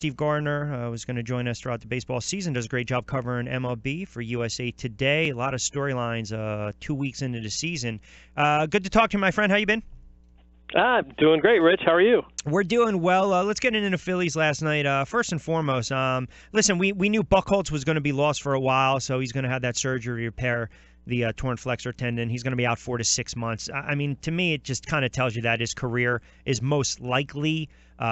Steve Gardner was going to join us throughout the baseball season. Does a great job covering MLB for USA Today. A lot of storylines 2 weeks into the season. Good to talk to you, my friend. How you been? Doing great, Rich. How are you? We're doing well. Let's get into the Phillies last night. First and foremost, listen, we knew Buchholz was going to be lost for a while, so he's going to have that surgery to repair the torn flexor tendon. He's going to be out 4 to 6 months. I mean, to me, it just kind of tells you that his career is most likely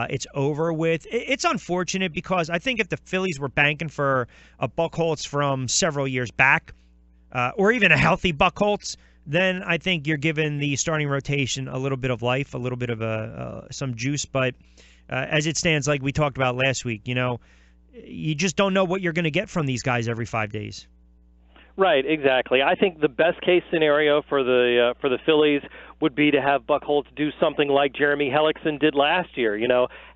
it's over with. It's unfortunate because I think if the Phillies were banking for a Buchholz from several years back, or even a healthy Buchholz, then I think you're giving the starting rotation a little bit of life, a little bit of some juice. But as it stands, like we talked about last week, you just don't know what you're going to get from these guys every 5 days. Right, exactly. I think the best case scenario for the Phillies would be to have Buchholz do something like Jeremy Hellickson did last year.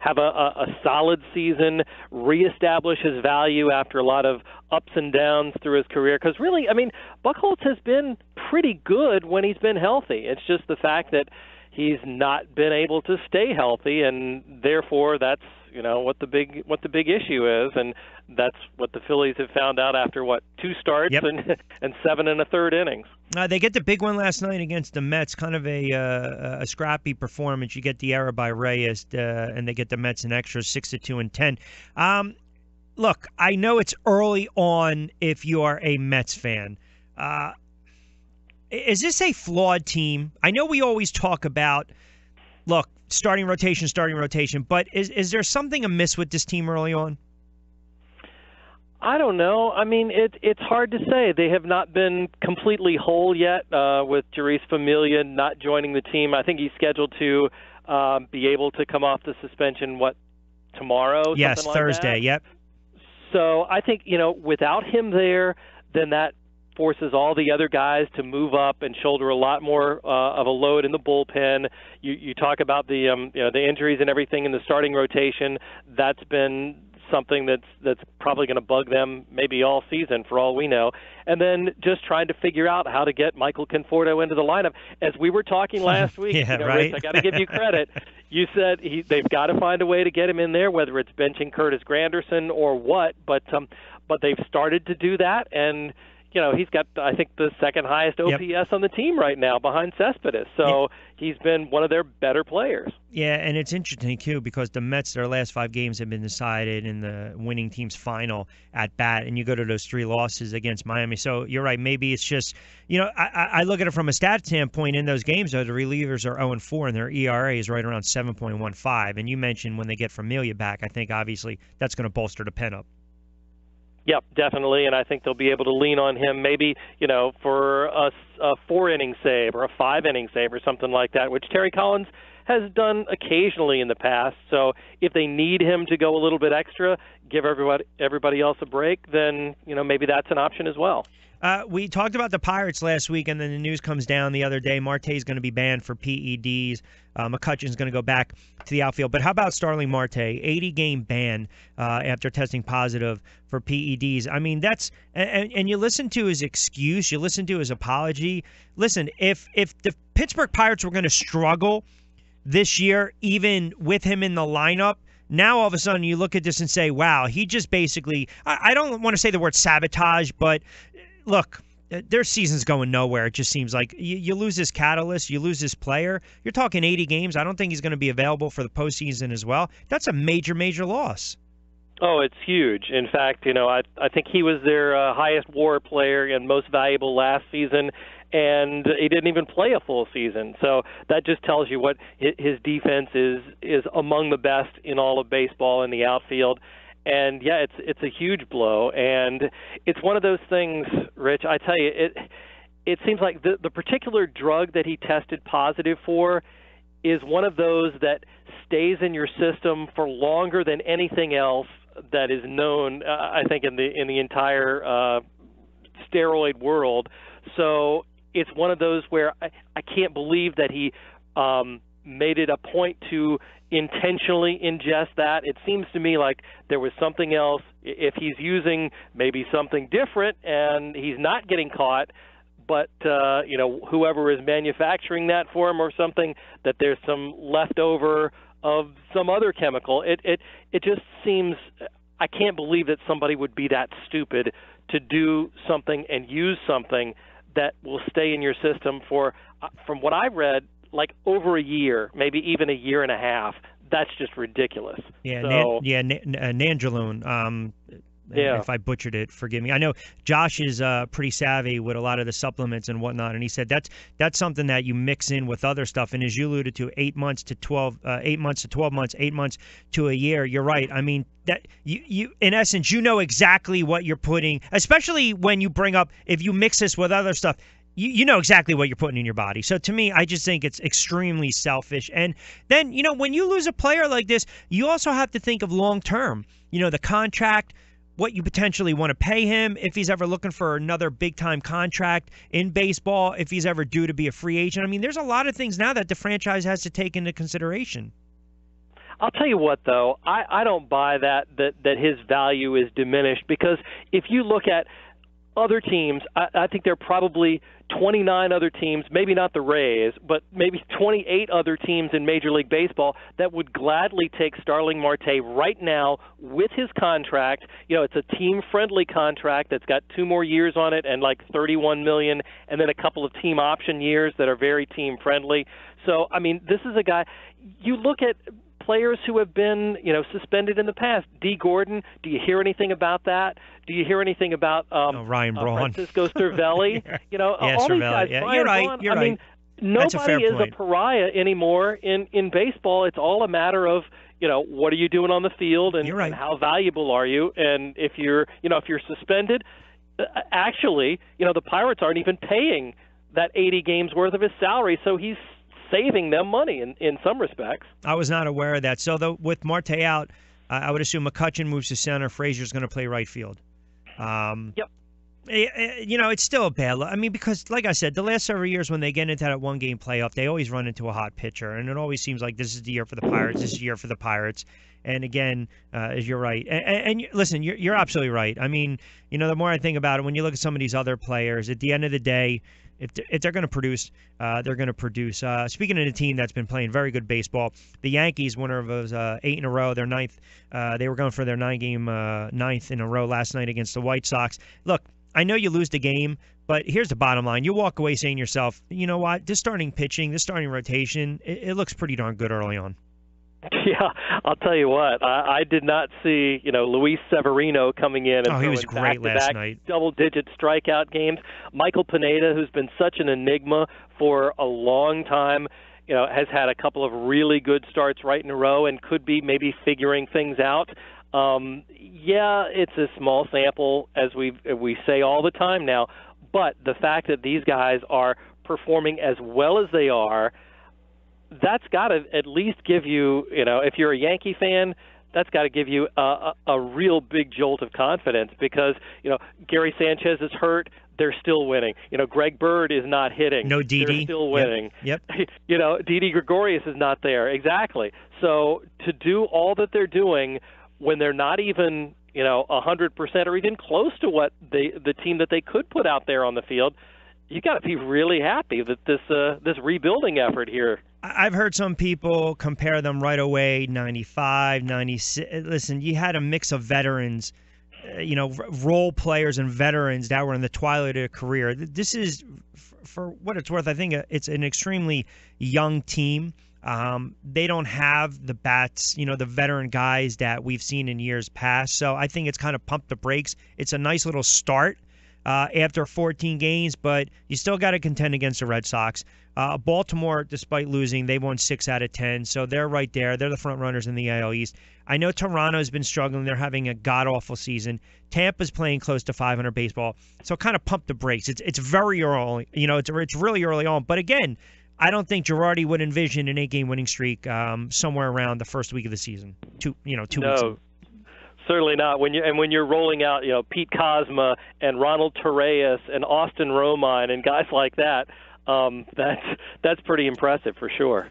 Have a solid season, reestablish his value after a lot of ups and downs through his career. Because really, I mean, Buchholz has been pretty good when he's been healthy. It's just the fact that he's not been able to stay healthy, and therefore that's what the big issue is, and that's what the Phillies have found out after 2 starts and 7 1/3 innings. They get the big one last night against the Mets, kind of a scrappy performance. You get the error by Reyes, and they get the Mets an extra 6-2 and 10. Look, I know it's early on if you are a Mets fan. Is this a flawed team? I know we always talk about, look, starting rotation, but is there something amiss with this team early on? I don't know. I mean, it's hard to say. They have not been completely whole yet with Jeurys Familia not joining the team. I think he's scheduled to be able to come off the suspension, tomorrow? Yes, Thursday, like that. Yep. So I think, without him there, then that forces all the other guys to move up and shoulder a lot more of a load in the bullpen. You talk about the injuries and everything in the starting rotation. That's been something that's probably going to bug them maybe all season for all we know. And then just trying to figure out how to get Michael Conforto into the lineup. As we were talking last week, yeah, right? Rich, I got to give you credit. You said they've got to find a way to get him in there, whether it's benching Curtis Granderson or what. But they've started to do that, and he's got, I think, the second highest OPS on the team right now behind Cespedes. So he's been one of their better players. Yeah, and it's interesting, too, because the Mets, their last 5 games have been decided in the winning team's final at bat, and you go to those 3 losses against Miami. So you're right. Maybe it's just, I look at it from a stat standpoint. In those games, though, the relievers are 0-4, and their ERA is right around 7.15. And you mentioned when they get Familia back, I think, obviously, that's going to bolster the pen up. Yep, definitely, and I think they'll be able to lean on him maybe, for a 4-inning save or a 5-inning save or something like that, which Terry Collins has done occasionally in the past. So if they need him to go a little bit extra, give everybody else a break, then, maybe that's an option as well. We talked about the Pirates last week, and then the news comes down the other day. Marte's going to be banned for PEDs. McCutcheon's going to go back to the outfield. But how about Starling Marte? 80-game ban after testing positive for PEDs. I mean, that's and you listen to his excuse. You listen to his apology. Listen, if the Pittsburgh Pirates were going to struggle this year, even with him in the lineup, now all of a sudden you look at this and say, wow, he just basically, I don't want to say the word sabotage, but look, their season's going nowhere. It just seems like you lose this catalyst, you lose this player. You're talking 80 games. I don't think he's going to be available for the postseason as well. That's a major, major loss. Oh, it's huge. In fact, I think he was their highest WAR player and most valuable last season, and he didn't even play a full season. So that just tells you what his defense is among the best in all of baseball in the outfield. And yeah, it's a huge blow, and it's one of those things, Rich. I tell you, it seems like the particular drug that he tested positive for is one of those that stays in your system for longer than anything else that is known. I think in the entire steroid world. So it's one of those where I can't believe that he made it a point to intentionally ingest that. It seems to me like there was something else. If he's using maybe something different and he's not getting caught, but whoever is manufacturing that for him or something, that there's some leftover of some other chemical. It just seems, I can't believe that somebody would be that stupid to do something and use something that will stay in your system for, from what I've read, like over a year, maybe even a year and a half. That's just ridiculous. Yeah, so, Nandrolone. Yeah. If I butchered it, forgive me. I know Josh is pretty savvy with a lot of the supplements and whatnot, and he said that's something that you mix in with other stuff. And as you alluded to, 8 months to 12 months, 8 months to a year. You're right. I mean, that you in essence, you know exactly what you're putting, especially when you bring up, if you mix this with other stuff. You know exactly what you're putting in your body. So to me, I just think it's extremely selfish. And then, when you lose a player like this, you also have to think of long term. The contract, what you potentially want to pay him, if he's ever looking for another big-time contract in baseball, if he's ever due to be a free agent. I mean, there's a lot of things now that the franchise has to take into consideration. I'll tell you what, though, I don't buy that his value is diminished, because if you look at other teams, I think there are probably 29 other teams, maybe not the Rays, but maybe 28 other teams in Major League Baseball that would gladly take Starling Marte right now with his contract. It's a team-friendly contract that's got 2 more years on it and like $31 million, and then a couple of team option years that are very team-friendly. So, I mean, this is a guy, you look at players who have been, suspended in the past. D. Gordon, do you hear anything about that? Do you hear anything about Ryan Braun, Francisco Cervelli? All these guys. Yeah. Brian You're right. Braun, You're I right. mean, nobody is a pariah anymore in baseball. It's all a matter of what are you doing on the field, and, right. and how valuable are you? And if you're suspended, actually, the Pirates aren't even paying that 80 games worth of his salary, so he's saving them money in some respects. I was not aware of that. So with Marte out, I would assume McCutchen moves to center. Frazier's going to play right field. Yep. It's still a bad look. I mean, because like I said, the last several years when they get into that one-game playoff, they always run into a hot pitcher, and it always seems like this is the year for the Pirates. This is the year for the Pirates. And again, you're right. And listen, you're absolutely right. I mean, the more I think about it, when you look at some of these other players, at the end of the day, if they're going to produce, they're going to produce. Speaking of a team that's been playing very good baseball, the Yankees, winner of those 8 in a row, their ninth. They were going for their 9-game ninth in a row last night against the White Sox. Look, I know you lose the game, but here's the bottom line. You walk away saying to yourself, you know what, this starting pitching, this starting rotation, it looks pretty darn good early on. Yeah, I'll tell you what. I did not see, Luis Severino coming in and he was great last night. Double-digit strikeout games. Michael Pineda, who's been such an enigma for a long time, has had a couple of really good starts right in a row and could be maybe figuring things out. Yeah, it's a small sample, as we say all the time now, but the fact that these guys are performing as well as they are, that's got to at least give you, if you're a Yankee fan, that's got to give you a real big jolt of confidence, because, Gary Sanchez is hurt. They're still winning. Greg Bird is not hitting. No Didi. They're still winning. Yep. Didi Gregorius is not there. Exactly. So to do all that they're doing when they're not even, 100% or even close to what the team that they could put out there on the field, you got to be really happy that this rebuilding effort here. I've heard some people compare them right away, 95, 96. Listen, you had a mix of veterans, role players and veterans that were in the twilight of their career. This is, for what it's worth, I think it's an extremely young team. They don't have the bats, the veteran guys that we've seen in years past. So I think it's kind of pumped the brakes. It's a nice little start after 14 games, but you still got to contend against the Red Sox. Baltimore, despite losing, they won 6 out of 10, so they're right there. They're the front runners in the AL East. I know Toronto's been struggling. They're having a god-awful season. Tampa's playing close to 500 baseball, so kind of pump the brakes. It's very early. It's really early on. But again, I don't think Girardi would envision an 8-game winning streak somewhere around the first week of the season. 2 weeks. No. Certainly not. When you're rolling out, Pete Kozma and Ronald Torreyes and Austin Romine and guys like that, that's pretty impressive for sure.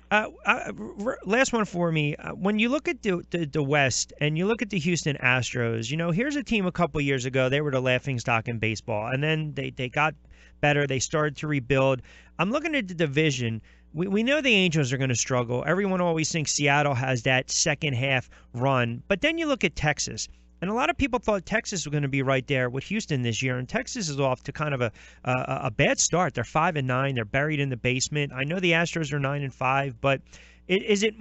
Last one for me. When you look at the West and you look at the Houston Astros, here's a team a couple years ago. They were the laughingstock in baseball, and then they got better. They started to rebuild. I'm looking at the division. we know the Angels are going to struggle. Everyone always thinks Seattle has that second half run. But then you look at Texas. And a lot of people thought Texas was going to be right there with Houston this year. And Texas is off to kind of a bad start. They're 5-9. They're buried in the basement. I know the Astros are 9-5. But is it,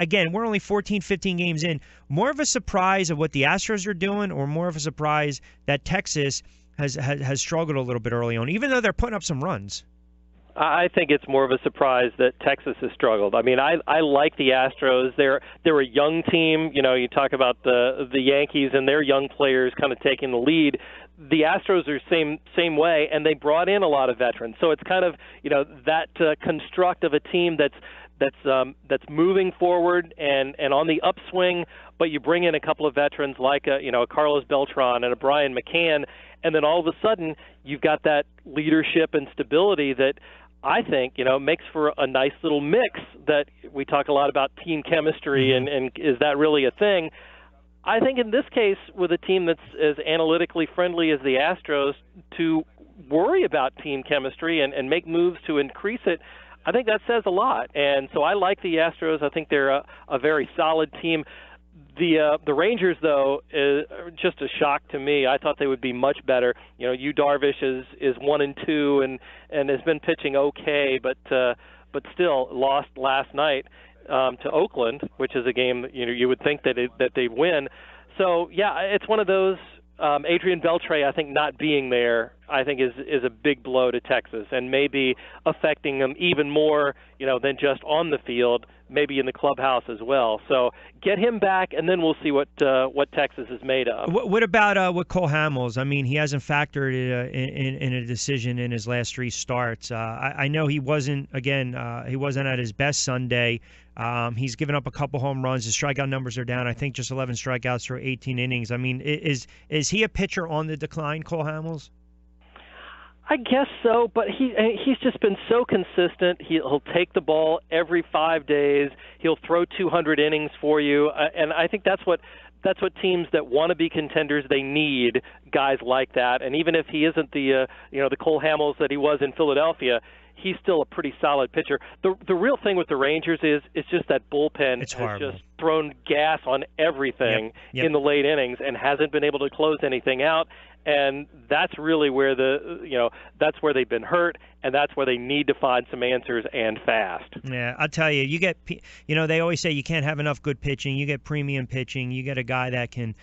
again, we're only 14, 15 games in, more of a surprise of what the Astros are doing or more of a surprise that Texas has struggled a little bit early on, even though they're putting up some runs? I think it's more of a surprise that Texas has struggled. I mean, I like the Astros. They're a young team. You know, you talk about the Yankees and their young players kind of taking the lead. The Astros are same way, and they brought in a lot of veterans. So it's kind of, you know, that construct of a team that's moving forward and on the upswing. But you bring in a couple of veterans like a Carlos Beltran and a Brian McCann, and then all of a sudden you've got that leadership and stability that I think, you know, makes for a nice little mix. That we talk a lot about team chemistry and is that really a thing? I think in this case, with a team that's as analytically friendly as the Astros, to worry about team chemistry and make moves to increase it, I think that says a lot. And so I like the Astros. I think they're a very solid team. The Rangers, though, is just a shock to me. I thought they would be much better. You know, Yu Darvish is 1-2 and has been pitching okay, but still lost last night to Oakland, which is a game that, you know, you would think that they win. So yeah, it's one of those. Adrian Beltre, I think, not being there, I think is a big blow to Texas and maybe affecting them even more, you know, than just on the field, maybe in the clubhouse as well. So get him back, and then we'll see what Texas is made of. What about with Cole Hamels? I mean, he hasn't factored in a decision in his last three starts. I know he wasn't at his best Sunday. He's given up a couple home runs. His strikeout numbers are down. I think just 11 strikeouts through 18 innings. I mean, is he a pitcher on the decline, Cole Hamels? I guess so, but he's just been so consistent. He'll take the ball every 5 days. He'll throw 200 innings for you, and I think that's what teams that want to be contenders, they need guys like that. And even if he isn't the Cole Hamels that he was in Philadelphia, he's still a pretty solid pitcher. The real thing with the Rangers is it's just that bullpen has just thrown gas on everything in the late innings and hasn't been able to close anything out. And that's really where that's where they've been hurt, and that's where they need to find some answers, and fast. Yeah, I'll tell you, they always say you can't have enough good pitching. You get premium pitching. You get a guy that can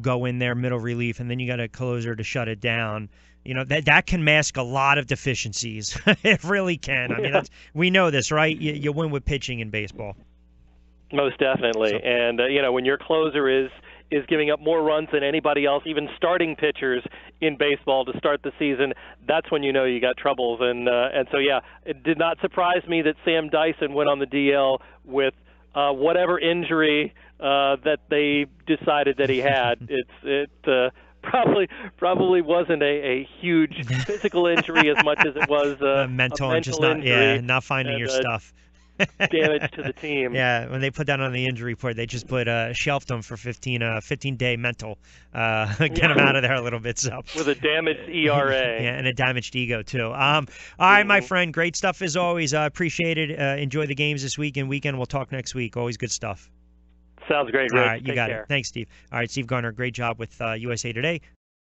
go in there, middle relief, and then you got a closer to shut it down. You know, that can mask a lot of deficiencies. It really can. I mean, we know this, right? You win with pitching in baseball. Most definitely. So, and, when your closer is giving up more runs than anybody else, even starting pitchers in baseball to start the season, that's when you know you got troubles. And so, yeah, it did not surprise me that Sam Dyson went on the DL with whatever injury that they decided that he had. It probably wasn't a huge physical injury as much as it was a mental injury. Not finding your stuff. Damage to the team. Yeah, when they put that on the injury report, they just put shelved him for 15-day mental. Get him out of there a little bit. So with a damaged ERA. Yeah, and a damaged ego too. All right, my friend, great stuff as always. I appreciate it. Enjoy the games this week and weekend. We'll talk next week. Always good stuff. Sounds great, Rich. All right, you got care. it. Thanks, Steve. All right, Steve Gardner, great job with USA Today.